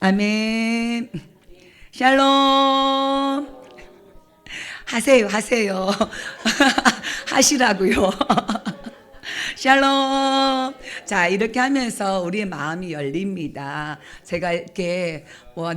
아멘. 샬롬. 하세요, 하세요. 하시라고요. 샬롬. 자, 이렇게 하면서 우리의 마음이 열립니다. 제가 이렇게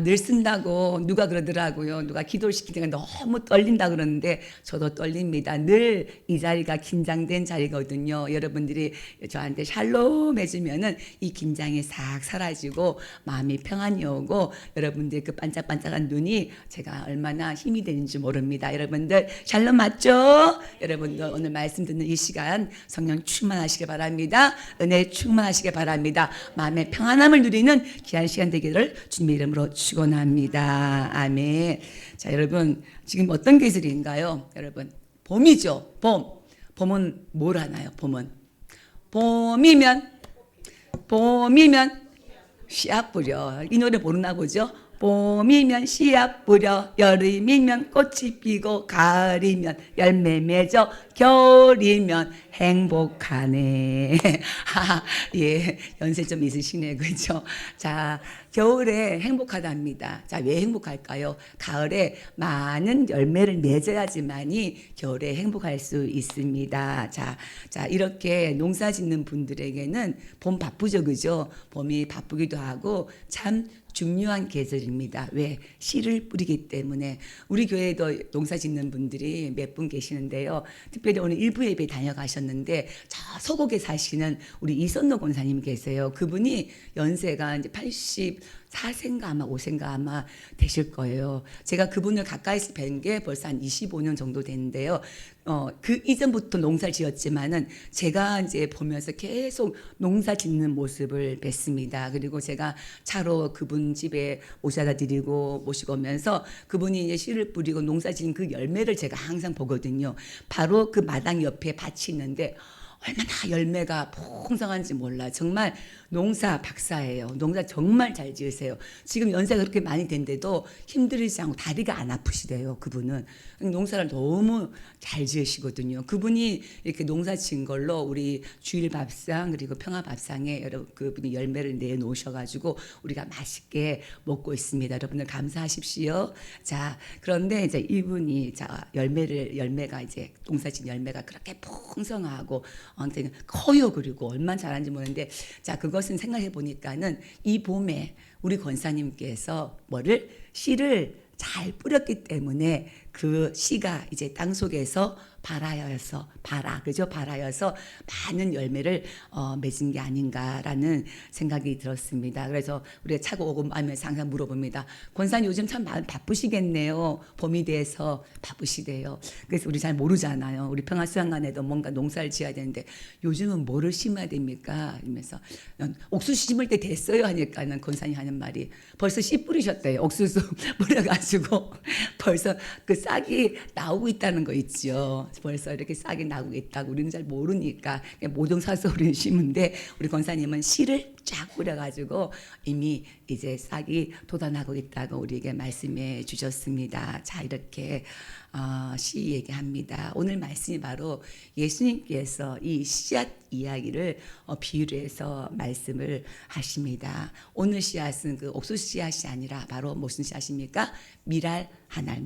늘 쓴다고 누가 그러더라고요. 누가 기도를 시키니까 너무 떨린다 그러는데 저도 떨립니다. 늘 이 자리가 긴장된 자리거든요. 여러분들이 저한테 샬롬 해주면은 이 긴장이 싹 사라지고 마음이 평안이 오고 여러분들 그 반짝반짝한 눈이 제가 얼마나 힘이 되는지 모릅니다. 여러분들 샬롬 맞죠? 여러분들 오늘 말씀 듣는 이 시간 성령 충만하시길 바랍니다. 은혜 충만하시길 바랍니다. 마음의 평안함을 누리는 귀한 시간 되기를 주님의 이름으로 축원합니다. 아멘. 자, 여러분 지금 어떤 계절인가요? 여러분 봄이죠. 봄. 봄은 뭘 하나요? 봄이면 씨앗 뿌려. 이 노래 모르나 보죠? 봄이면 씨앗 뿌려, 여름이면 꽃이 피고, 가을이면 열매 맺어, 겨울이면 행복하네. 예, 연세 좀 있으시네, 그죠? 자, 겨울에 행복하답니다. 자, 왜 행복할까요? 가을에 많은 열매를 맺어야지만이 겨울에 행복할 수 있습니다. 자, 이렇게 농사 짓는 분들에게는 봄 바쁘죠, 그죠? 봄이 바쁘기도 하고 참 중요한 계절입니다. 왜? 씨를 뿌리기 때문에. 우리 교회에도 농사 짓는 분들이 몇 분 계시는데요. 특별히 오늘 일부 예배 다녀가셨는데 저 서곡에 사시는 우리 이선노 권사님 계세요. 그분이 연세가 이제 84세인가 아마 5세인가 아마 되실 거예요. 제가 그분을 가까이서 뵌 게 벌써 한 25년 정도 됐는데요. 그 이전부터 농사를 지었지만은 제가 이제 보면서 계속 농사 짓는 모습을 뵀습니다. 그리고 제가 차로 그분 집에 모셔다 드리고 모시고 오면서 그분이 이제 씨를 뿌리고 농사 짓는 그 열매를 제가 항상 보거든요. 바로 그 마당 옆에 밭이 있는데 얼마나 열매가 풍성한지 몰라. 정말 농사 박사예요. 농사 정말 잘 지으세요. 지금 연세가 그렇게 많이 된데도 힘들지 않고 다리가 안 아프시대요. 그분은 농사를 너무 잘 지으시거든요. 그분이 이렇게 농사 지은 걸로 우리 주일 밥상 그리고 평화 밥상에 그분이 열매를 내놓으셔가지고 우리가 맛있게 먹고 있습니다. 여러분들 감사하십시오. 자, 그런데 이제 이분이 열매가 이제 농사 지은 열매가 그렇게 풍성하고 커요. 그리고 얼마나 잘하는지 모르는데 자, 그것은 생각해 보니까는 이 봄에 우리 권사님께서 씨를 잘 뿌렸기 때문에 그 씨가 이제 땅 속에서 발하여서 많은 열매를 맺은 게 아닌가라는 생각이 들었습니다. 그래서 우리가 차고 오고 하면서 항상 물어봅니다. 권사님 요즘 참 바쁘시겠네요. 봄이 돼서 바쁘시대요. 그래서 우리 잘 모르잖아요. 우리 평화수양관에도 뭔가 농사를 지어야 되는데 요즘은 뭐를 심어야 됩니까? 이러면서 옥수수 심을 때 됐어요 하니까는 권사님 하는 말이 벌써 씨 뿌리셨대요. 옥수수 뿌려가지고 벌써 그 싹이 나오고 있다는 거 있죠. 벌써 이렇게 싹이 나오고 있다고 우리는 잘 모르니까 모종 사서 우리는 심은데 우리 권사님은 씨를 쫙 뿌려가지고 이미 이제 싹이 돋아나고 있다고 우리에게 말씀해 주셨습니다. 자, 이렇게 씨 얘기합니다. 오늘 말씀이 바로 예수님께서 이 씨앗 이야기를 비유로 해서 말씀을 하십니다. 오늘 씨앗은 그 옥수수 씨앗이 아니라 바로 무슨 씨앗입니까? 밀알 하나,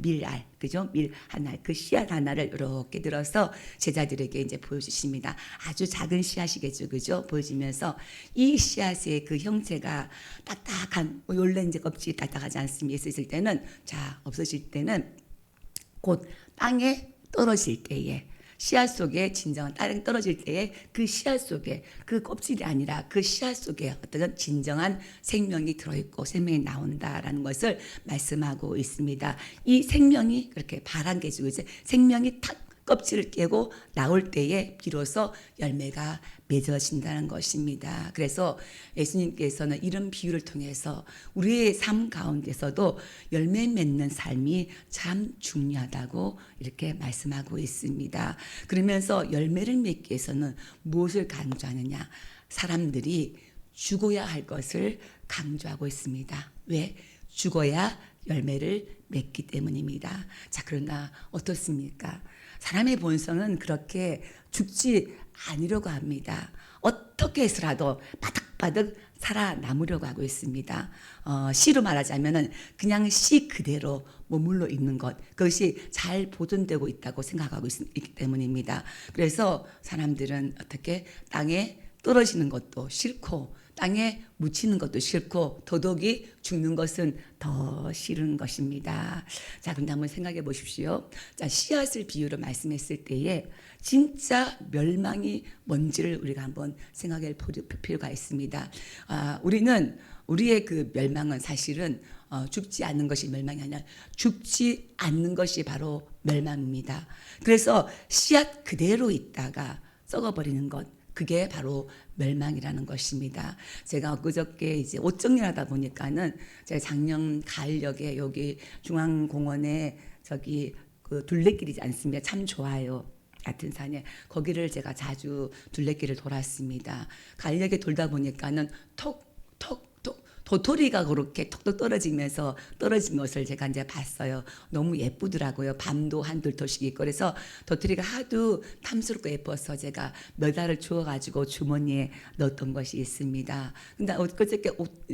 그죠? 밀 하나, 그 씨앗 하나를 이렇게 들어서 제자들에게 이제 보여주십니다. 아주 작은 씨앗이겠죠, 그죠? 보여주면서 이 씨앗의 그 형체가 딱딱한, 원래 이제 껍질이 딱딱하지 않습니까? 있을 때는, 없어질 때는 곧 땅에 떨어질 때에 씨앗 속에 진정한 땅에 떨어질 때에 그 씨앗 속에 그 껍질이 아니라 그 씨앗 속에 어떤 진정한 생명이 들어있고 생명이 나온다라는 것을 말씀하고 있습니다. 이 생명이 그렇게 바란 게 지고 이제 생명이 탁 껍질을 깨고 나올 때에 비로소 열매가 맺어진다는 것입니다. 그래서 예수님께서는 이런 비유를 통해서 우리의 삶 가운데서도 열매 맺는 삶이 참 중요하다고 이렇게 말씀하고 있습니다. 그러면서 열매를 맺기 위해서는 무엇을 강조하느냐? 사람들이 죽어야 할 것을 강조하고 있습니다. 왜? 죽어야 열매를 맺기 때문입니다. 자, 그러나 어떻습니까? 사람의 본성은 그렇게 죽지 않으려고 합니다. 어떻게 해서라도 바득바득 살아남으려고 하고 있습니다. 시로 말하자면은 그냥 시 그대로 머물러 있는 것, 그것이 잘 보존되고 있다고 생각하고 있기 때문입니다. 그래서 사람들은 어떻게 땅에 떨어지는 것도 싫고 땅에 묻히는 것도 싫고 더더욱이 죽는 것은 더 싫은 것입니다. 자, 그런데 한번 생각해 보십시오. 자, 씨앗을 비유로 말씀했을 때에 진짜 멸망이 뭔지를 우리가 한번 생각해 볼 필요가 있습니다. 우리는 우리의 그 멸망은 사실은 죽지 않는 것이 멸망이 아니라 죽지 않는 것이 바로 멸망입니다. 그래서 씨앗 그대로 있다가 썩어버리는 것, 그게 바로 멸망이라는 것입니다. 제가 그저께 이제 옷 정리를 하다 보니까는 제가 작년 가을녘에 여기 중앙공원에 저기 그 둘레길이지 않습니까? 참 좋아요. 같은 산에 거기를 제가 자주 둘레길을 돌았습니다. 가을녘에 돌다 보니까는 톡톡톡 도토리가 그렇게 톡톡 떨어지면서 떨어진 것을 제가 이제 봤어요. 너무 예쁘더라고요. 밤도 한둘 토씩 있고 그래서 도토리가 하도 탐스럽고 예뻐서 제가 몇 알을 주워가지고 주머니에 넣었던 것이 있습니다. 근데 그저께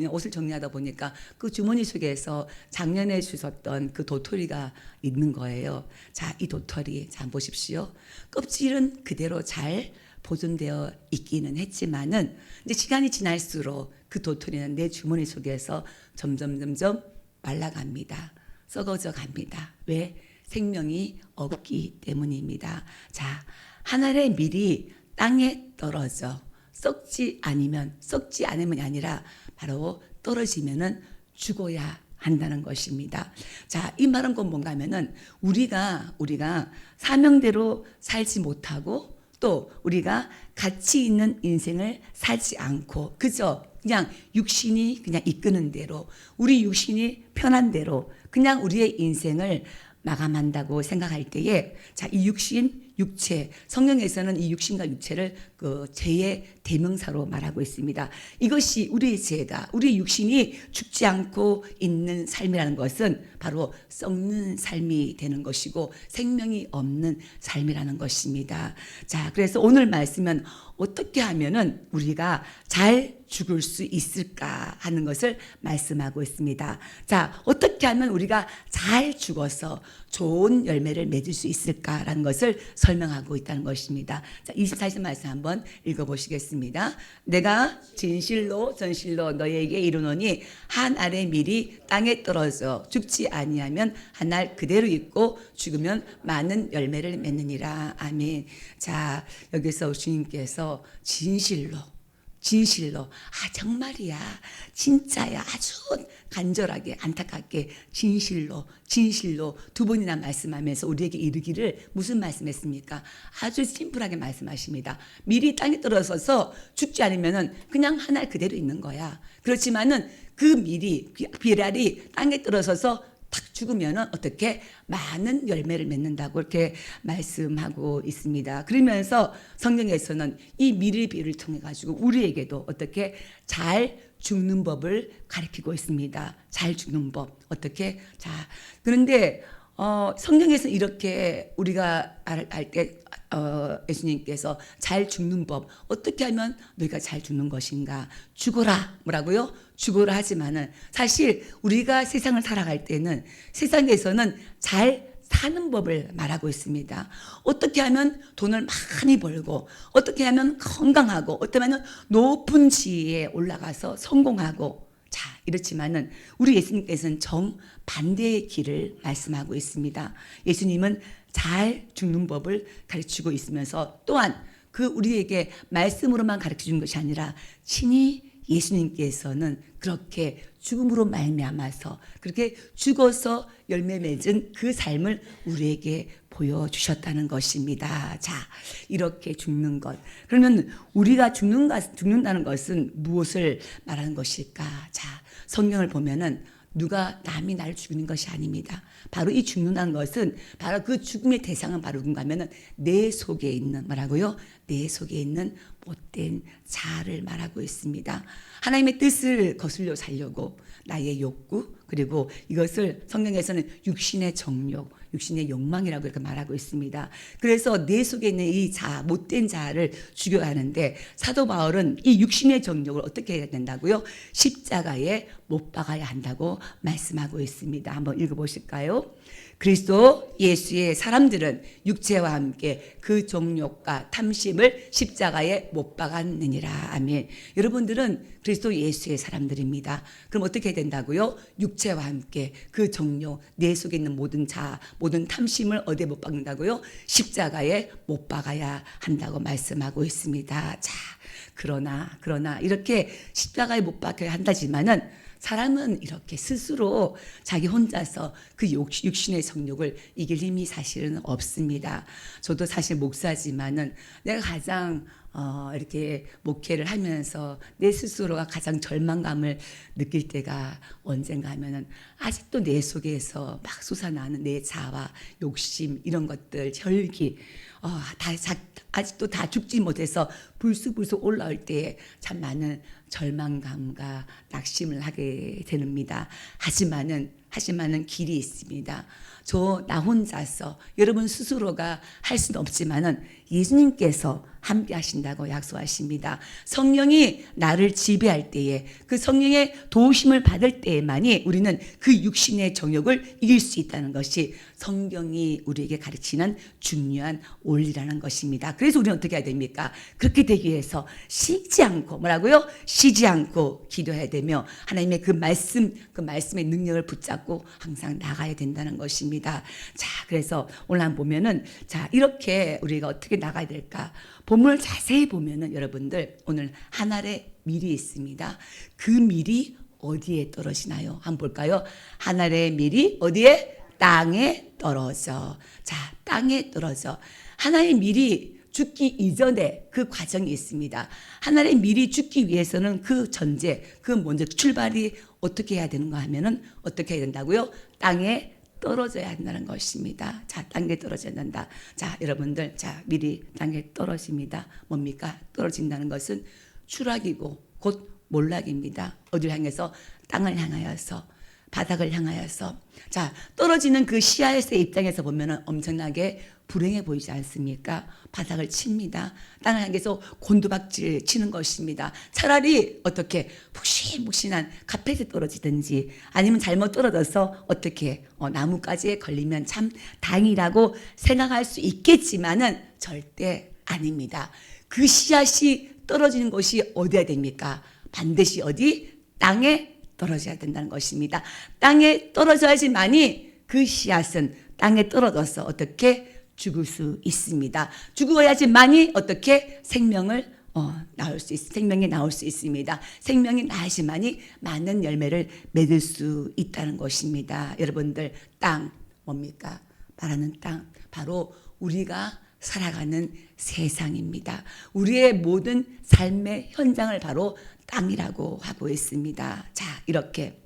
옷을 정리하다 보니까 그 주머니 속에서 작년에 주셨던 그 도토리가 있는 거예요. 자, 이 도토리 자 보십시오. 껍질은 그대로 잘 보존되어 있기는 했지만은 이제 시간이 지날수록 그 도토리는 내 주머니 속에서 점점 말라갑니다. 썩어져 갑니다. 왜? 생명이 없기 때문입니다. 자, 한 알의 밀이 땅에 떨어져 썩지 않으면이 아니라 바로 떨어지면은 죽어야 한다는 것입니다. 자, 이 말은 곧 뭔가 하면은 우리가 사명대로 살지 못하고 또 우리가 가치 있는 인생을 살지 않고 그저 그냥 육신이 그냥 이끄는 대로 우리 육신이 편한 대로 그냥 우리의 인생을 마감한다고 생각할 때에 자, 이 육체 성경에서는 이 육신과 육체를 그 죄의 대명사로 말하고 있습니다. 이것이 우리의 죄다. 우리 육신이 죽지 않고 있는 삶이라는 것은 바로 썩는 삶이 되는 것이고 생명이 없는 삶이라는 것입니다. 자, 그래서 오늘 말씀은 어떻게 하면은 우리가 잘 죽을 수 있을까 하는 것을 말씀하고 있습니다. 자, 어떻게 하면 우리가 잘 죽어서 좋은 열매를 맺을 수 있을까라는 것을 설명하고 있다는 것입니다. 자, 24절 말씀 한번 읽어보시겠습니다. 내가 진실로 전실로 너에게 이르노니 한 알의 밀이 땅에 떨어져 죽지 아니하면 한 알 그대로 있고 죽으면 많은 열매를 맺느니라. 아멘. 자, 여기서 주님께서 진실로 정말이야 진짜야 아주 간절하게 안타깝게 진실로 두 번이나 말씀하면서 우리에게 이르기를 무슨 말씀했습니까? 아주 심플하게 말씀하십니다. 밀이 땅에 떨어져서 죽지 않으면은 그냥 한 알 그대로 있는 거야. 그렇지만은 그 밀이 비랄이 땅에 떨어져서 탁 죽으면은 어떻게 많은 열매를 맺는다고 이렇게 말씀하고 있습니다. 그러면서 성경에서는 이 밀의 비유를 통해 가지고 우리에게도 어떻게 잘 죽는 법을 가르치고 있습니다. 잘 죽는 법 어떻게? 자, 그런데 성경에서 이렇게 우리가 알 때 예수님께서 잘 죽는 법 어떻게 하면 너희가 잘 죽는 것인가? 죽어라. 뭐라고요? 죽어라 하지만은 사실 우리가 세상을 살아갈 때는 세상에서는 잘 사는 법을 말하고 있습니다. 어떻게 하면 돈을 많이 벌고 어떻게 하면 건강하고 어떻게 하면 높은 지위에 올라가서 성공하고 자, 이렇지만은 우리 예수님께서는 정반대의 길을 말씀하고 있습니다. 예수님은 잘 죽는 법을 가르치고 있으면서 또한 그 우리에게 말씀으로만 가르쳐 준 것이 아니라 친히 예수님께서는 그렇게 죽음으로 말미암아서 그렇게 죽어서 열매 맺은 그 삶을 우리에게 보여주셨다는 것입니다. 자, 이렇게 죽는 것. 그러면 우리가 죽는다는 것은 무엇을 말하는 것일까? 자, 성경을 보면은 누가 남이 나를 죽이는 것이 아닙니다. 바로 이 죽는다는 것은 바로 그 죽음의 대상은 바로 누군가 하면은 내 속에 있는 뭐라고요? 내 속에 있는 못된 자아를 말하고 있습니다. 하나님의 뜻을 거슬려 살려고 나의 욕구, 그리고 이것을 성경에서는 육신의 정욕, 육신의 욕망이라고 이렇게 말하고 있습니다. 그래서 내 속에 있는 이 자아, 못된 자아를 죽여가는데 사도 바울은 이 육신의 정욕을 어떻게 해야 된다고요? 십자가에 못 박아야 한다고 말씀하고 있습니다. 한번 읽어보실까요? 그리스도 예수의 사람들은 육체와 함께 그 정욕과 탐심을 십자가에 못 박았느니라. 아멘. 여러분들은 그리스도 예수의 사람들입니다. 그럼 어떻게 해야 된다고요? 육체와 함께 그 정욕, 내 속에 있는 모든 자아, 모든 탐심을 어디에 못 박는다고요? 십자가에 못 박아야 한다고 말씀하고 있습니다. 자, 그러나 이렇게 십자가에 못 박혀야 한다지만은 사람은 이렇게 스스로 자기 혼자서 그 육신의 성욕을 이길 힘이 사실은 없습니다. 저도 사실 목사지만은 내가 가장 이렇게 목회를 하면서 내 스스로가 가장 절망감을 느낄 때가 언젠가 하면은 아직도 내 속에서 막 솟아나는 내 자아와 욕심 이런 것들, 혈기, 아직도 다 죽지 못해서 불쑥불쑥 올라올 때에 참 많은 절망감과 낙심을 하게 됩니다. 하지만은 길이 있습니다. 나 혼자서 여러분 스스로가 할 수는 없지만은 예수님께서 함께 하신다고 약속하십니다. 성령이 나를 지배할 때에 그 성령의 도우심을 받을 때에만이 우리는 그 육신의 정욕을 이길 수 있다는 것이 성경이 우리에게 가르치는 중요한 원리라는 것입니다. 그래서 우리는 어떻게 해야 됩니까? 그렇게 되기 위해서 쉬지 않고 뭐라고요? 쉬지 않고 기도해야 되며 하나님의 그 말씀의 능력을 붙잡고 항상 나가야 된다는 것입니다. 자, 그래서 오늘 한번 보면은 자, 이렇게 우리가 어떻게 나가야 될까? 본문을 자세히 보면은 여러분들 오늘 하늘에 밀이 있습니다. 그 밀이 어디에 떨어지나요? 한번 볼까요? 하늘의 밀이 어디에? 땅에 떨어져. 자, 땅에 떨어져. 하나의 밀이 죽기 이전에 그 과정이 있습니다. 하나의 밀이 죽기 위해서는 그 전제, 그 먼저 출발이 어떻게 해야 되는가 하면은 어떻게 해야 된다고요? 땅에 떨어져야 한다는 것입니다. 자, 땅에 떨어져야 된다. 자, 여러분들, 자, 밀이 땅에 떨어집니다. 뭡니까? 떨어진다는 것은 추락이고 곧 몰락입니다. 어디를 향해서? 땅을 향하여서, 바닥을 향하여서. 자, 떨어지는 그 씨앗의 입장에서 보면은 엄청나게 불행해 보이지 않습니까? 바닥을 칩니다. 땅을 향해서 곤두박질 치는 것입니다. 차라리 어떻게 푹신푹신한 카펫에 떨어지든지 아니면 잘못 떨어져서 어떻게 나뭇가지에 걸리면 참 다행이라고 생각할 수 있겠지만은 절대 아닙니다. 그 씨앗이 떨어지는 곳이 어디야 됩니까? 반드시 어디? 땅에 떨어져야 된다는 것입니다. 땅에 떨어져야지만이 그 씨앗은 땅에 떨어져서 어떻게 죽을 수 있습니다. 죽어야지만이 어떻게 생명이 나올 수 있습니다. 생명이 나야지만이 많은 열매를 맺을 수 있다는 것입니다. 여러분들 땅 뭡니까? 말하는 땅 바로 우리가 살아가는 세상입니다. 우리의 모든 삶의 현장을 바로 땅이라고 하고 있습니다. 자, 이렇게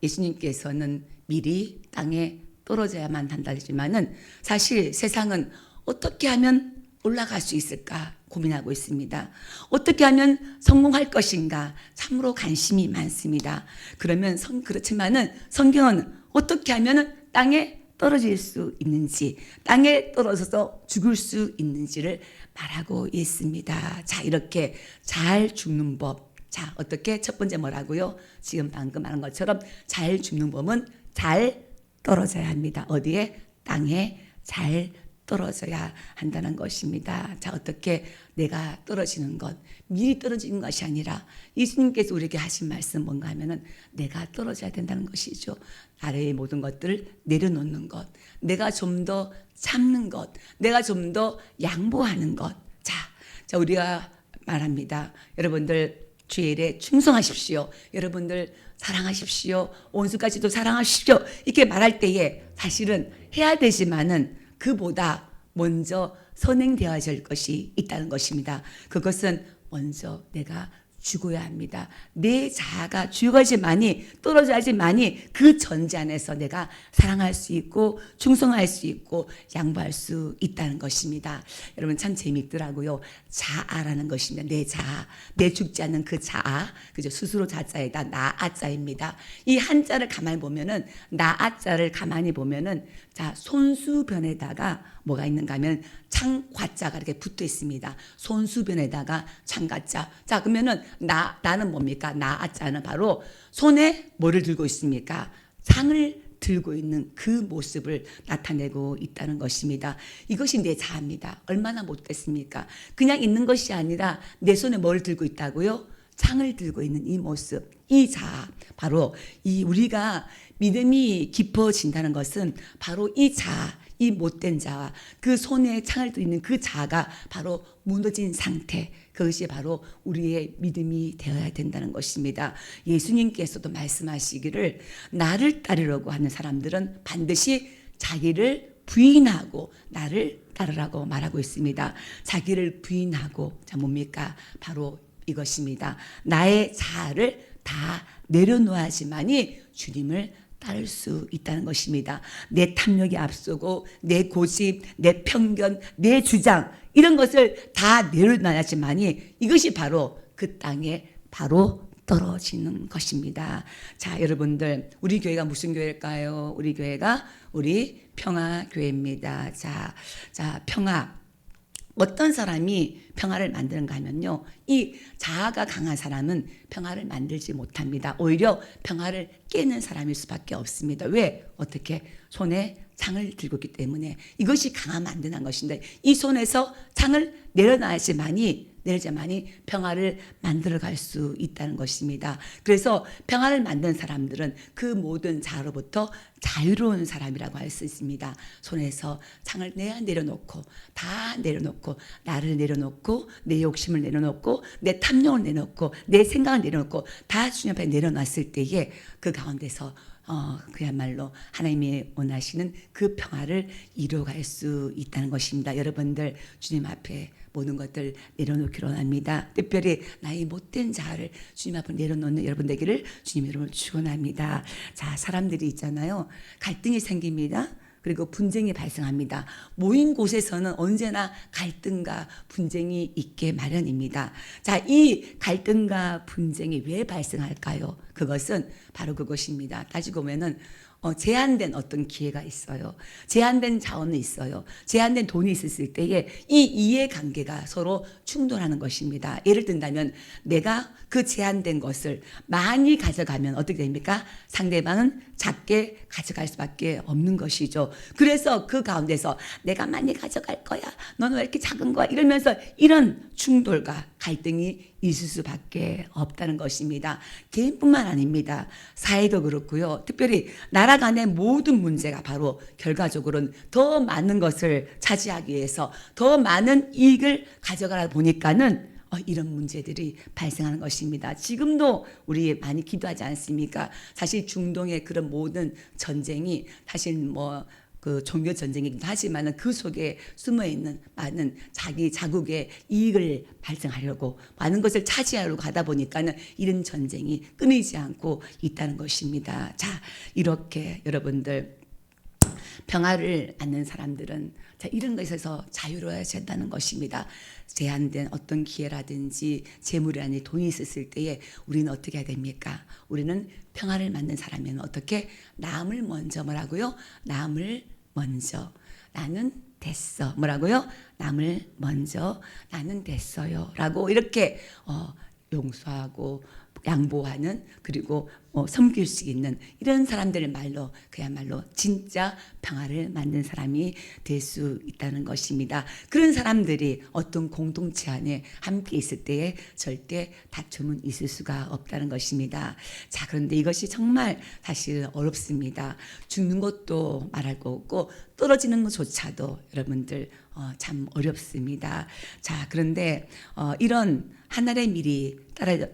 예수님께서는 미리 땅에 떨어져야만 한다지만은 사실 세상은 어떻게 하면 올라갈 수 있을까 고민하고 있습니다. 어떻게 하면 성공할 것인가 참으로 관심이 많습니다. 그렇지만은 성경은 어떻게 하면은 땅에 떨어질 수 있는지, 땅에 떨어져서 죽을 수 있는지를 말하고 있습니다. 자, 이렇게 잘 죽는 법. 자, 어떻게? 첫 번째 뭐라고요? 지금 방금 말한 것처럼 잘 죽는 법은 잘 떨어져야 합니다. 어디에? 땅에 잘 떨어져야 한다는 것입니다. 자, 어떻게 내가 떨어지는 것, 미리 떨어지는 것이 아니라 예수님께서 우리에게 하신 말씀 뭔가 하면은 내가 떨어져야 된다는 것이죠. 아래의 모든 것들을 내려놓는 것, 내가 좀 더 참는 것, 내가 좀 더 양보하는 것. 자, 우리가 말합니다. 여러분들 주일에 충성하십시오. 여러분들 사랑하십시오. 원수까지도 사랑하십시오. 이렇게 말할 때에 사실은 해야 되지만은 그보다 먼저 선행되어야 할 것이 있다는 것입니다. 그것은 먼저 내가 죽어야 합니다. 내 자아가 죽어야지만이, 떨어져야지만이 그 전제 안에서 내가 사랑할 수 있고 충성할 수 있고 양보할 수 있다는 것입니다. 여러분 참 재미있더라고요. 자아라는 것입니다. 내 자아, 내 죽지 않는 그 자아, 그죠? 스스로 자자에다 나아자입니다. 이 한자를 가만히 보면은, 나아자를 가만히 보면은, 자, 손수변에다가 뭐가 있는가 하면 창과자가 이렇게 붙어 있습니다. 손수변에다가 창과자. 자, 그러면은 나는 뭡니까? 나아자는 바로 손에 뭐를 들고 있습니까? 창을 들고 있는 그 모습을 나타내고 있다는 것입니다. 이것이 내 자아입니다. 얼마나 못됐습니까? 그냥 있는 것이 아니라 내 손에 뭘 들고 있다고요? 창을 들고 있는 이 모습, 이 자아, 바로 이 우리가 믿음이 깊어진다는 것은 바로 이 자아, 이 못된 자아, 그 손에 창을 들고 있는 그 자아가 바로 무너진 상태, 그것이 바로 우리의 믿음이 되어야 된다는 것입니다. 예수님께서도 말씀하시기를 나를 따르려고 하는 사람들은 반드시 자기를 부인하고 나를 따르라고 말하고 있습니다. 자기를 부인하고, 자, 뭡니까? 바로 이것입니다. 나의 자아를 다 내려놓아야지만이 주님을 따를 수 있다는 것입니다. 내 탐욕이 앞서고 내 고집, 내 편견, 내 주장 이런 것을 다 내려놔야지만이 이것이 바로 그 땅에 바로 떨어지는 것입니다. 자, 여러분들 우리 교회가 무슨 교회일까요? 우리 교회가 우리 평화교회입니다. 자, 평화. 어떤 사람이 평화를 만드는가 하면요, 이 자아가 강한 사람은 평화를 만들지 못합니다. 오히려 평화를 깨는 사람일 수밖에 없습니다. 왜? 어떻게? 손에 창을 들고 있기 때문에. 이것이 강하면 안 되는 것인데 이 손에서 창을 내려놔야지만이 평화를 만들어갈 수 있다는 것입니다. 그래서 평화를 만든 사람들은 그 모든 자로부터 자유로운 사람이라고 할 수 있습니다. 손에서 창을 내려놓고, 다 내려놓고, 나를 내려놓고, 내 욕심을 내려놓고, 내 탐욕을 내려놓고, 내 생각을 내려놓고 다 주님 앞에 내려놨을 때에 그 가운데서 그야말로 하나님이 원하시는 그 평화를 이루어갈 수 있다는 것입니다. 여러분들 주님 앞에 모든 것들 내려놓기로 합니다. 특별히 나의 못된 자아를 주님 앞에 내려놓는 여러분 되기를 주님 이름으로 축원합니다. 자, 사람들이 있잖아요. 갈등이 생깁니다. 그리고 분쟁이 발생합니다. 모인 곳에서는 언제나 갈등과 분쟁이 있게 마련입니다. 자, 이 갈등과 분쟁이 왜 발생할까요? 그것은 바로 그것입니다. 따지고 보면은 제한된 어떤 기회가 있어요. 제한된 자원이 있어요. 제한된 돈이 있을 때에 이 이해관계가 서로 충돌하는 것입니다. 예를 든다면 내가 그 제한된 것을 많이 가져가면 어떻게 됩니까? 상대방은 작게 가져갈 수밖에 없는 것이죠. 그래서 그 가운데서 내가 많이 가져갈 거야, 너는 왜 이렇게 작은 거야, 이러면서 이런 충돌과 갈등이 있을 수밖에 없다는 것입니다. 개인뿐만 아닙니다. 사회도 그렇고요. 특별히 나라 간의 모든 문제가 바로 결과적으로는 더 많은 것을 차지하기 위해서 더 많은 이익을 가져가다 보니까는 이런 문제들이 발생하는 것입니다. 지금도 우리 많이 기도하지 않습니까? 사실 중동의 그런 모든 전쟁이 사실 그 종교 전쟁이기도 하지만 그 속에 숨어 있는 많은 자기 자국의 이익을 발생하려고 많은 것을 차지하려고 하다 보니까는 이런 전쟁이 끊이지 않고 있다는 것입니다. 자, 이렇게 여러분들 평화를 얻는 사람들은 자, 이런 것에서 자유로워야 된다는 것입니다. 제한된 어떤 기회라든지 재물이라든지 돈이 있었을 때에 우리는 어떻게 해야 됩니까? 우리는 평화를 만든 사람이면 어떻게? 남을 먼저 뭐라고요? 남을 먼저 나는 됐어. 뭐라고요? 남을 먼저 나는 됐어요. 라고 이렇게 용서하고 양보하는, 그리고 섬길 수 있는 이런 사람들의 말로 그야말로 진짜 평화를 만든 사람이 될 수 있다는 것입니다. 그런 사람들이 어떤 공동체 안에 함께 있을 때에 절대 다툼은 있을 수가 없다는 것입니다. 자, 그런데 이것이 정말 사실 어렵습니다. 죽는 것도 말할 거 없고 떨어지는 것조차도 여러분들 참 어렵습니다. 자, 그런데 이런 하늘의 밀이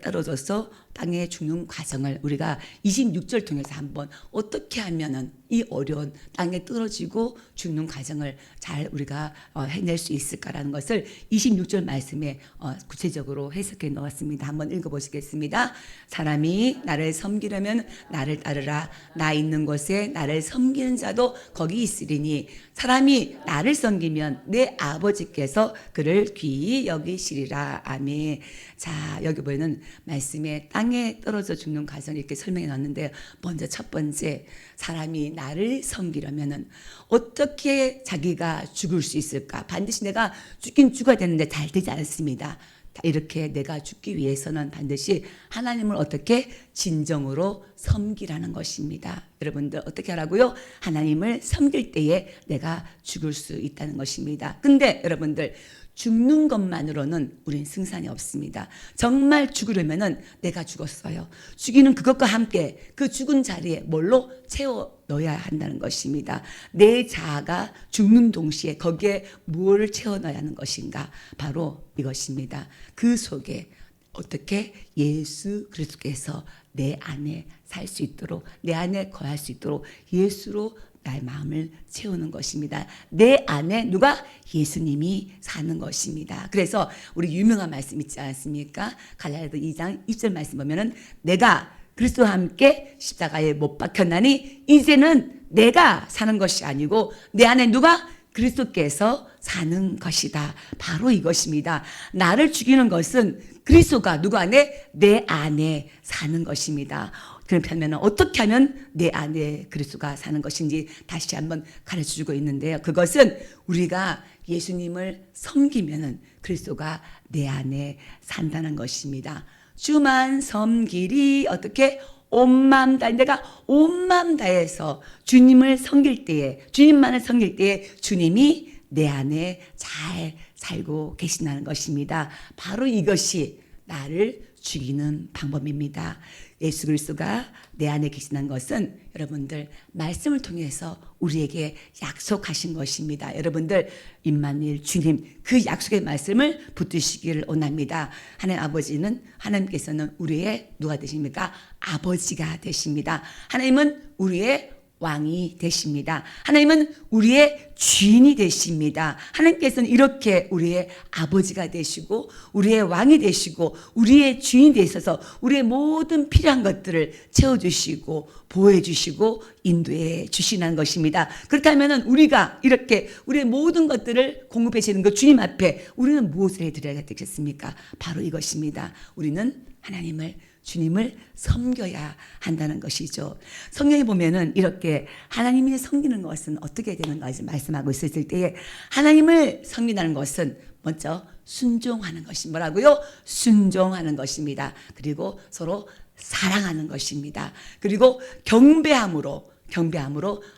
떨어져서 땅에 죽는 과정을 우리가 26절 통해서 한번 어떻게 하면은 이 어려운 땅에 떨어지고 죽는 과정을 잘 우리가 해낼 수 있을까라는 것을 26절 말씀에 구체적으로 해석해 놓았습니다. 한번 읽어보시겠습니다. 사람이 나를 섬기려면 나를 따르라. 나 있는 곳에 나를 섬기는 자도 거기 있으리니 사람이 나를 섬기면 내 아버지께서 그를 귀히 여기시리라. 아멘. 자, 여기 보이는 말씀에 땅에 떨어져 죽는 과정을 이렇게 설명해 놨는데요. 먼저 첫 번째, 사람이 나를 섬기려면은 어떻게 자기가 죽을 수 있을까? 반드시 내가 죽긴 죽어야 되는데 잘 되지 않습니다. 이렇게 내가 죽기 위해서는 반드시 하나님을 어떻게 진정으로 섬기라는 것입니다. 여러분들 어떻게 하라고요? 하나님을 섬길 때에 내가 죽을 수 있다는 것입니다. 근데 여러분들 죽는 것만으로는 우린 승산이 없습니다. 정말 죽으려면은 내가 죽었어요. 죽이는 그것과 함께 그 죽은 자리에 뭘로 채워 넣어야 한다는 것입니다. 내 자아가 죽는 동시에 거기에 무엇을 채워 넣어야 하는 것인가? 바로 이것입니다. 그 속에 어떻게 예수 그리스도께서 내 안에 살 수 있도록, 내 안에 거할 수 있도록 예수로 나의 마음을 채우는 것입니다. 내 안에 누가? 예수님이 사는 것입니다. 그래서 우리 유명한 말씀 있지 않습니까? 갈라디아서 2장 2절 말씀 보면은 내가 그리스도와 함께 십자가에 못 박혔나니 이제는 내가 사는 것이 아니고 내 안에 누가? 그리스도께서 사는 것이다. 바로 이것입니다. 나를 죽이는 것은 그리스도가 누구 안에? 내 안에 사는 것입니다. 그렇다면 어떻게 하면 내 안에 그리스도가 사는 것인지 다시 한번 가르쳐주고 있는데요. 그것은 우리가 예수님을 섬기면 그리스도가 내 안에 산다는 것입니다. 주만 섬기리 어떻게? 온 마음 다 내가 온 마음 다해서 주님을 섬길 때에 주님만을 섬길 때에 주님이 내 안에 잘 살고 계신다는 것입니다. 바로 이것이 나를 죽이는 방법입니다. 예수 그리스도가 내 안에 계신다는 것은 여러분들 말씀을 통해서 우리에게 약속하신 것입니다. 여러분들 임마누엘 주님 그 약속의 말씀을 붙드시기를 원합니다. 하나님 아버지는 하나님께서는 우리의 누가 되십니까? 아버지가 되십니다. 하나님은 우리의 왕이 되십니다. 하나님은 우리의 주인이 되십니다. 하나님께서는 이렇게 우리의 아버지가 되시고 우리의 왕이 되시고 우리의 주인이 되셔서 우리의 모든 필요한 것들을 채워주시고 보호해주시고 인도해 주시는 것입니다. 그렇다면 우리가 이렇게 우리의 모든 것들을 공급해 주시는 그 주님 앞에 우리는 무엇을 해드려야 되겠습니까? 바로 이것입니다. 우리는 하나님을 주님을 섬겨야 한다는 것이죠. 성경에 보면은 이렇게 하나님이 섬기는 것은 어떻게 되는가 말씀하고 있을 때에 하나님을 섬긴다는 것은 먼저 순종하는 것이 뭐라고요? 순종하는 것입니다. 그리고 서로 사랑하는 것입니다. 그리고 경배함으로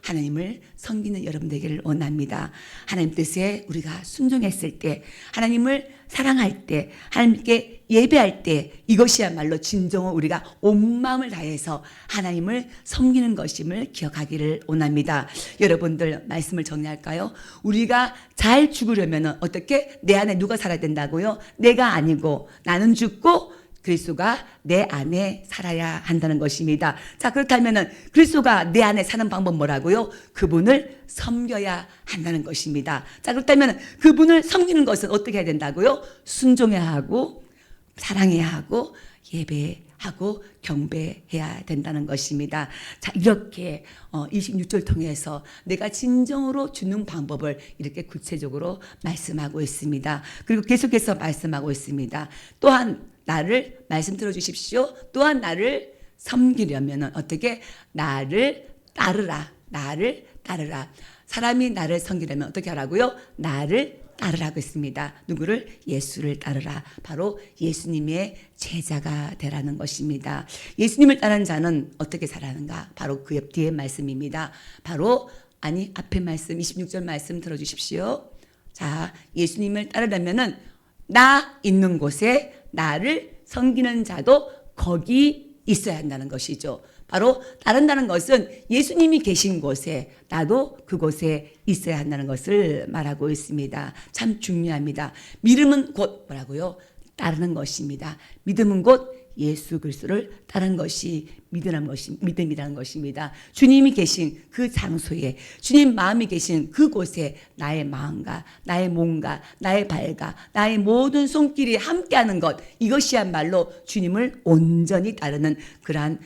하나님을 섬기는 여러분 되기를 원합니다. 하나님 뜻에 우리가 순종했을 때, 하나님을 사랑할 때, 하나님께 예배할 때 이것이야말로 진정으로 우리가 온 마음을 다해서 하나님을 섬기는 것임을 기억하기를 원합니다. 여러분들 말씀을 정리할까요? 우리가 잘 죽으려면 어떻게? 내 안에 누가 살아야 된다고요? 내가 아니고 나는 죽고 그리스도가 내 안에 살아야 한다는 것입니다. 자, 그렇다면 그리스도가 내 안에 사는 방법 뭐라고요? 그분을 섬겨야 한다는 것입니다. 자, 그렇다면 그분을 섬기는 것은 어떻게 해야 된다고요? 순종해야 하고 사랑해야 하고 예배하고 경배해야 된다는 것입니다. 자, 이렇게 26절 통해서 내가 진정으로 주는 방법을 이렇게 구체적으로 말씀하고 있습니다. 그리고 계속해서 말씀하고 있습니다. 또한 나를 말씀 들어주십시오. 또한 나를 섬기려면 어떻게? 나를 따르라. 나를 따르라. 사람이 나를 섬기려면 어떻게 하라고요? 나를 따르라고 했습니다. 누구를? 예수를 따르라. 바로 예수님의 제자가 되라는 것입니다. 예수님을 따르는 자는 어떻게 살아가는가? 바로 그 옆 뒤에 말씀입니다. 바로 앞에 말씀 26절 말씀 들어주십시오. 자, 예수님을 따르려면은 나 있는 곳에 나를 섬기는 자도 거기 있어야 한다는 것이죠. 바로 따른다는 것은 예수님이 계신 곳에 나도 그곳에 있어야 한다는 것을 말하고 있습니다. 참 중요합니다. 믿음은 곧 뭐라고요? 따르는 것입니다. 믿음은 곧 예수 그리스도를 따르는 것이 믿음이라는 것입니다. 주님이 계신 그 장소에, 주님 마음이 계신 그곳에 나의 마음과 나의 몸과 나의 발과 나의 모든 손길이 함께하는 것, 이것이야말로 주님을 온전히 따르는 그러한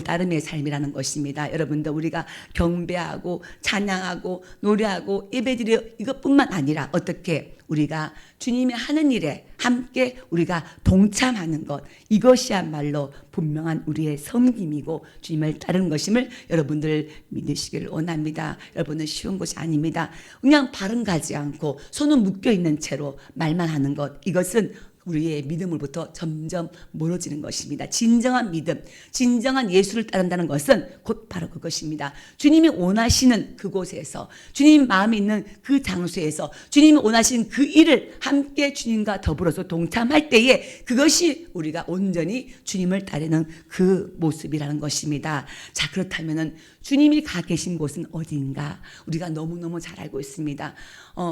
따름의 삶이라는 것입니다. 여러분들, 우리가 경배하고 찬양하고 노래하고 예배드려 이것뿐만 아니라 어떻게 우리가 주님이 하는 일에 함께 우리가 동참하는 것, 이것이야말로 분명한 우리의 섬김이고 주님을 따르는 것임을 여러분들 믿으시기를 원합니다. 여러분은 쉬운 것이 아닙니다. 그냥 발은 가지 않고 손은 묶여 있는 채로 말만 하는 것, 이것은 우리의 믿음으로부터 점점 멀어지는 것입니다. 진정한 믿음, 진정한 예수를 따른다는 것은 곧 바로 그것입니다. 주님이 원하시는 그곳에서, 주님 마음이 있는 그 장소에서, 주님이 원하시는 그 일을 함께 주님과 더불어서 동참할 때에 그것이 우리가 온전히 주님을 따르는 그 모습이라는 것입니다. 자, 그렇다면은 주님이 가 계신 곳은 어디인가? 우리가 너무너무 잘 알고 있습니다.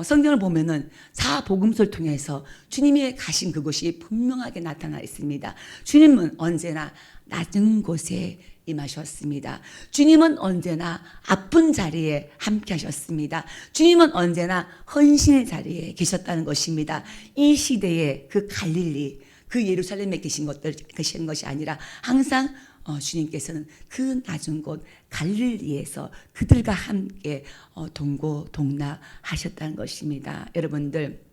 성경을 보면은 사복음서를 통해서 주님이 가신 그곳이 분명하게 나타나 있습니다. 주님은 언제나 낮은 곳에 임하셨습니다. 주님은 언제나 아픈 자리에 함께 하셨습니다. 주님은 언제나 헌신의 자리에 계셨다는 것입니다. 이 시대에 그 갈릴리, 그 예루살렘에 계신 것이 아니라 항상 주님께서는 그 낮은 곳 갈릴리에서 그들과 함께 동고동락하셨다는 것입니다. 여러분들,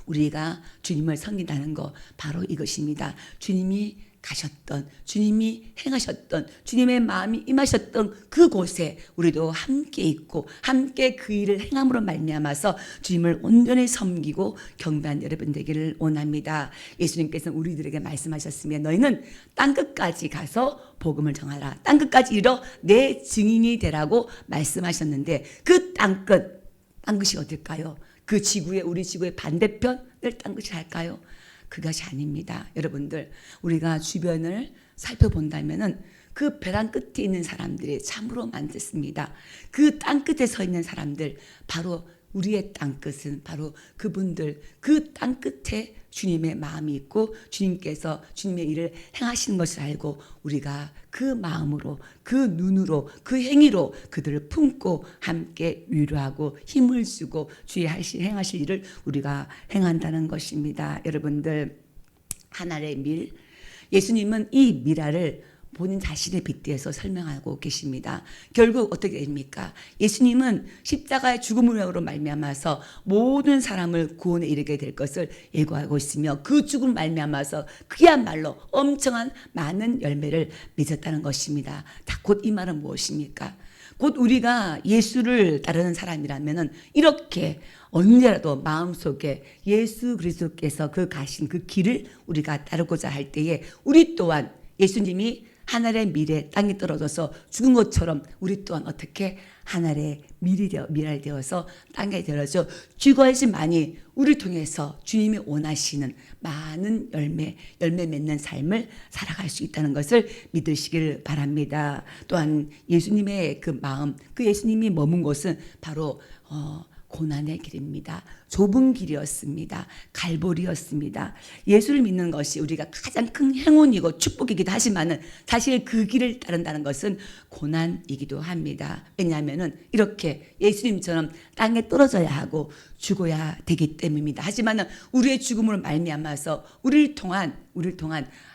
우리가 주님을 섬긴다는 거 바로 이것입니다. 주님이 가셨던, 주님이 행하셨던, 주님의 마음이 임하셨던 그곳에 우리도 함께 있고 함께 그 일을 행함으로 말미암아서 주님을 온전히 섬기고 경배한 여러분 되기를 원합니다. 예수님께서는 우리들에게 말씀하셨으며 너희는 땅끝까지 가서 복음을 전하라. 땅끝까지 이르러 내 증인이 되라고 말씀하셨는데 그 땅끝이 어딜까요? 그 지구의, 우리 지구의 반대편을 땅끝이 할까요? 그것이 아닙니다. 여러분들, 우리가 주변을 살펴본다면은 그 벼랑 끝에 있는 사람들이 참으로 많습니다. 그 땅 끝에 서 있는 사람들, 바로 우리의 땅 끝은 바로 그분들, 그 땅 끝에 주님의 마음이 있고 주님께서 주님의 일을 행하시는 것을 알고 우리가 그 마음으로, 그 눈으로, 그 행위로 그들을 품고 함께 위로하고 힘을 주고 주의 행하실 일을 우리가 행한다는 것입니다. 여러분들, 하나의 밀, 예수님은 이 미라를 본인 자신의 빗대에서 설명하고 계십니다. 결국 어떻게 됩니까? 예수님은 십자가의 죽음으로 말미암아서 모든 사람을 구원에 이르게 될 것을 예고하고 있으며 그 죽음 말미암아서 그야말로 엄청난 많은 열매를 맺었다는 것입니다. 자, 곧 이 말은 무엇입니까? 곧 우리가 예수를 따르는 사람이라면은 이렇게 언제라도 마음속에 예수 그리스도께서 그 가신 그 길을 우리가 따르고자 할 때에 우리 또한 예수님이 하늘의 밀에 땅에 떨어져서 죽은 것처럼 우리 또한 어떻게 하늘의 밀이 되어서 땅에 떨어져 죽어야지만이 우리를 통해서 주님이 원하시는 많은 열매 맺는 삶을 살아갈 수 있다는 것을 믿으시길 바랍니다. 또한 예수님의 그 마음, 그 예수님이 머문 곳은 바로 고난의 길입니다. 좁은 길이었습니다. 갈보리였습니다. 예수를 믿는 것이 우리가 가장 큰 행운이고 축복이기도 하지만은 사실 그 길을 따른다는 것은 고난이기도 합니다. 왜냐하면은 이렇게 예수님처럼 땅에 떨어져야 하고 죽어야 되기 때문입니다. 하지만은 우리의 죽음으로 말미암아서 우리를 통한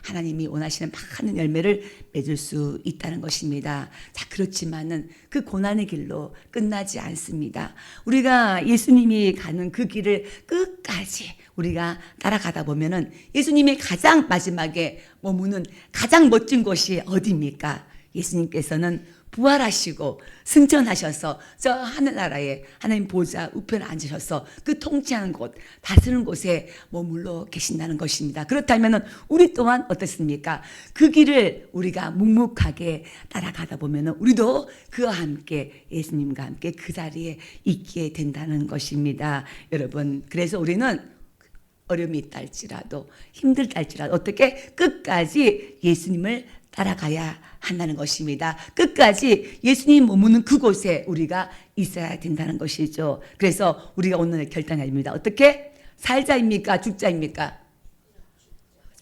하나님이 원하시는 많은 열매를 맺을 수 있다는 것입니다. 자, 그렇지만은 그 고난의 길로 끝나지 않습니다. 우리가 예수님이 가는 그 길을 끝까지 우리가 따라가다 보면은 예수님이 가장 마지막에 머무는 가장 멋진 곳이 어디입니까? 예수님께서는 부활하시고 승천하셔서 저 하늘나라에 하나님 보좌 우편에 앉으셔서 그 통치하는 곳, 다스리는 곳에 머물러 계신다는 것입니다. 그렇다면 우리 또한 어떻습니까? 그 길을 우리가 묵묵하게 따라가다 보면 우리도 그와 함께 예수님과 함께 그 자리에 있게 된다는 것입니다. 여러분, 그래서 우리는 어려움이 있다 할지라도 힘들다 할지라도 어떻게 끝까지 예수님을 따라가야 한다는 것입니다. 끝까지 예수님 머무는 그곳에 우리가 있어야 된다는 것이죠. 그래서 우리가 오늘 결단입니다. 어떻게? 살자입니까? 죽자입니까?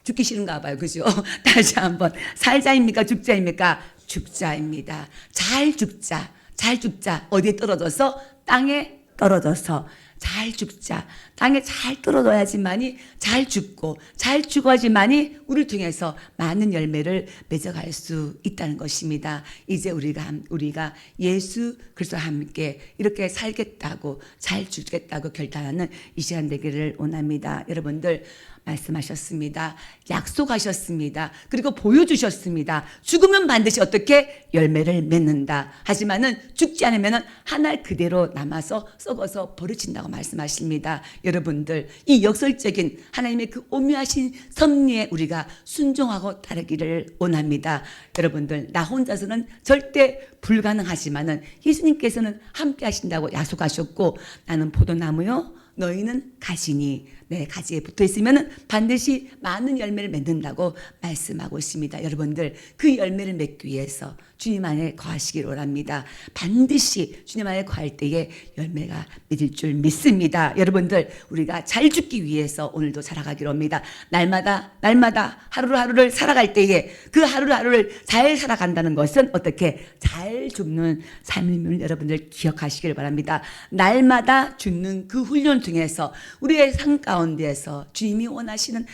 죽기 싫은가 봐요. 그죠? 다시 한번. 살자입니까? 죽자입니까? 죽자입니다. 잘 죽자. 잘 죽자. 어디에 떨어져서? 땅에 떨어져서. 잘 죽자. 땅에 잘 떨어져야지만이 잘 죽고 잘 죽어야지만이 우리를 통해서 많은 열매를 맺어갈 수 있다는 것입니다. 이제 우리가 예수 그리스도와 함께 이렇게 살겠다고 잘 죽겠다고 결단하는 이 시간 되기를 원합니다. 여러분들 말씀하셨습니다. 약속하셨습니다. 그리고 보여주셨습니다. 죽으면 반드시 어떻게 열매를 맺는다. 하지만은 죽지 않으면은 한 알 그대로 남아서 썩어서 버려진다고 말씀하십니다. 여러분들 이 역설적인 하나님의 그 오묘하신 섭리에 우리가 순종하고 따르기를 원합니다. 여러분들 나 혼자서는 절대 불가능하지만은 예수님께서는 함께 하신다고 약속하셨고 나는 포도나무요 너희는 가지니 내 가지에 붙어 있으면 반드시 많은 열매를 맺는다고 말씀하고 있습니다. 여러분들 그 열매를 맺기 위해서 주님 안에 거하시길 원합니다. 반드시 주님 안에 거할 때에 열매가 맺을 줄 믿습니다. 여러분들 우리가 잘 죽기 위해서 오늘도 살아가기로 합니다. 날마다 하루하루를 살아갈 때에 그 하루하루를 잘 살아간다는 것은 어떻게 잘 죽는 삶임을 여러분들 기억하시길 바랍니다. 날마다 죽는 그 훈련 통해서 우리의 삶 가운데에서 주님이 원하시는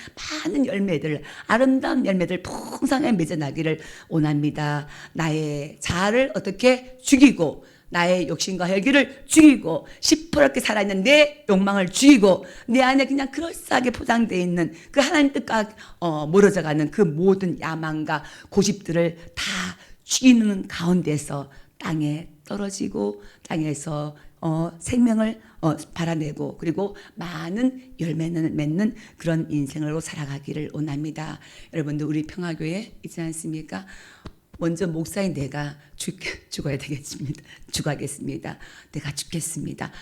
많은 열매들, 아름다운 열매들 풍성하게 맺어나기를 원합니다. 나의 자아를 어떻게 죽이고 나의 욕심과 혈기를 죽이고 시퍼렇게 살아있는 내 욕망을 죽이고 내 안에 그냥 그럴싸하게 포장되어 있는 그 하나님 뜻과 멀어져가는 그 모든 야망과 고집들을 다 죽이는 가운데서 땅에 떨어지고 땅에서 생명을 발아내고 그리고 많은 열매는 맺는 그런 인생으로 살아가기를 원합니다. 여러분들 우리 평화교회 있지 않습니까? 먼저 목사인 내가 죽어야 되겠습니다. 죽어야겠습니다. 내가 죽겠습니다.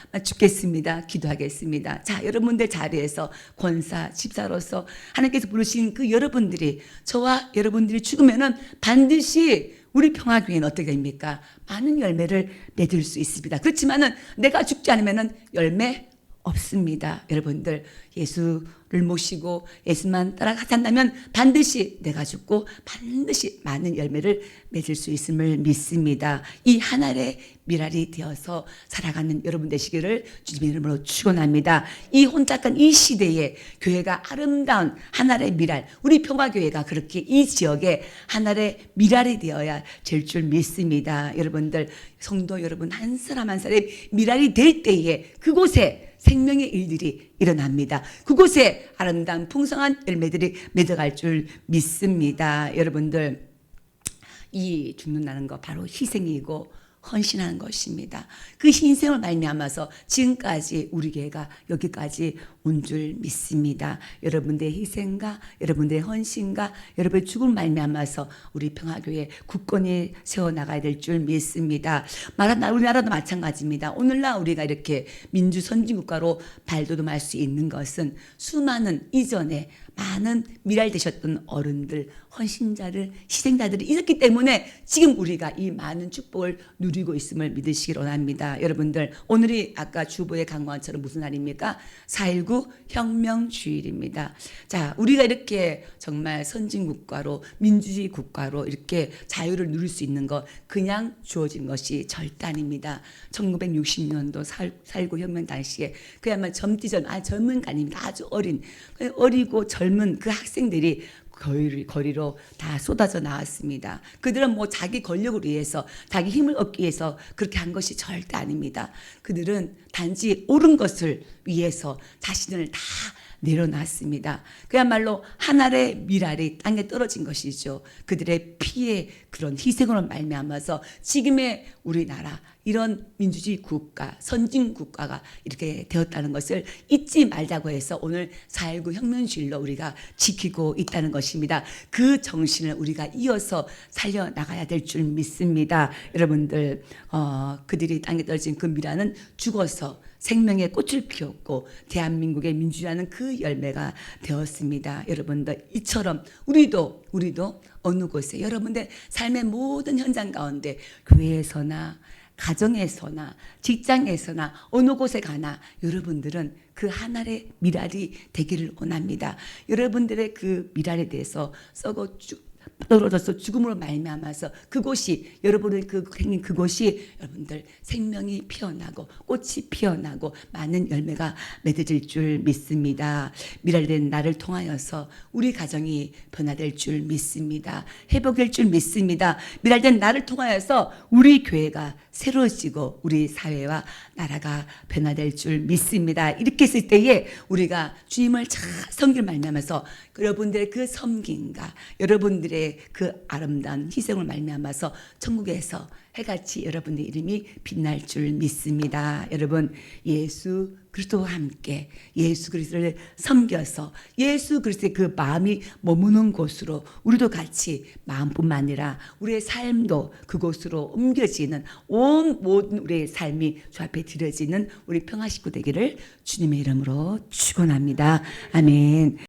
기도하겠습니다. 자, 여러분들 자리에서 권사, 집사로서 하나님께서 부르신 그 여러분들이 저와 여러분들이 죽으면은 반드시 우리 평화교회는 어떻게 됩니까? 많은 열매를 맺을 수 있습니다. 그렇지만은 내가 죽지 않으면은 열매 없습니다. 여러분들 예수를 모시고 예수만 따라 산다면 반드시 내가 죽고 반드시 많은 열매를 맺을 수 있음을 믿습니다. 이 한 알의 미랄이 되어서 살아가는 여러분 되시기를 주님의 이름으로 축원합니다. 이 혼잡한 이 시대에 교회가 아름다운 한 알의 미랄, 우리 평화교회가 그렇게 이 지역에 한 알의 미랄이 되어야 될 줄 믿습니다. 여러분들 성도 여러분 한 사람 한 사람의 미랄이 될 때에 그곳에 생명의 일들이 일어납니다. 그곳에 아름다운 풍성한 열매들이 맺어갈 줄 믿습니다. 여러분들 이 죽는다는 거 바로 희생이고 헌신하는 것입니다. 그 희생을 말미암아서 지금까지 우리 교회가 여기까지 온 줄 믿습니다. 여러분들의 희생과 여러분들의 헌신과 여러분의 죽음을 말미암아서 우리 평화교회 굳건히 세워나가야 될 줄 믿습니다. 우리나라도 마찬가지입니다. 오늘날 우리가 이렇게 민주 선진국가로 발돋움할 수 있는 것은 수많은 이전에 많은 미랄 되셨던 어른들, 헌신자들, 희생자들이 있었기 때문에 지금 우리가 이 많은 축복을 누리고 있음을 믿으시기 원합니다. 여러분들 오늘이 아까 주보의 강관처럼 무슨 날입니까? 4.19 혁명주일입니다. 자, 우리가 이렇게 정말 선진국가로 민주주의 국가로 이렇게 자유를 누릴 수 있는 것 그냥 주어진 것이 절대 아닙니다. 1960년도 4.19 혁명 당시에 그야말로 젊은 게 아닙니다. 아주 어리고 젊은 그 학생들이 거리로 다 쏟아져 나왔습니다. 그들은 뭐 자기 권력을 위해서 자기 힘을 얻기 위해서 그렇게 한 것이 절대 아닙니다. 그들은 단지 옳은 것을 위해서 자신을 다 내려놨습니다. 그야말로 하나의 미랄이 땅에 떨어진 것이죠. 그들의 피의 그런 희생으로 말미암아서 지금의 우리나라 이런 민주주의 국가, 선진 국가가 이렇게 되었다는 것을 잊지 말자고 해서 오늘 4.19 혁명주일로 우리가 지키고 있다는 것입니다. 그 정신을 우리가 이어서 살려나가야 될 줄 믿습니다. 여러분들 그들이 땅에 떨어진 그 미랄은 죽어서 생명의 꽃을 피웠고 대한민국의 민주주의라는 그 열매가 되었습니다. 여러분들 이처럼 우리도 어느 곳에 여러분들 삶의 모든 현장 가운데 교회에서나 가정에서나 직장에서나 어느 곳에 가나 여러분들은 그 하나의 미랄이 되기를 원합니다. 여러분들의 그 미랄에 대해서 썩어 떨어져서 죽음으로 말미암아서 그곳이 여러분의 그 생긴 그곳이 여러분들 생명이 피어나고 꽃이 피어나고 많은 열매가 맺어질 줄 믿습니다. 미랄된 나를 통하여서 우리 가정이 변화될 줄 믿습니다. 회복될 줄 믿습니다. 미랄된 나를 통하여서 우리 교회가 새로워지고 우리 사회와 나라가 변화될 줄 믿습니다. 이렇게 했을 때에 우리가 주님을 잘 섬길 말미암아서 여러분들의 그 섬김과 여러분들의 그 아름다운 희생을 말미암아서 천국에서 해같이 여러분의 이름이 빛날 줄 믿습니다. 여러분 예수 그리스도와 함께 예수 그리스도를 섬겨서 예수 그리스도의 그 마음이 머무는 곳으로 우리도 같이 마음뿐만 아니라 우리의 삶도 그곳으로 옮겨지는 온 모든 우리의 삶이 주 앞에 드려지는 우리 평화 식구 되기를 주님의 이름으로 축원합니다. 아멘.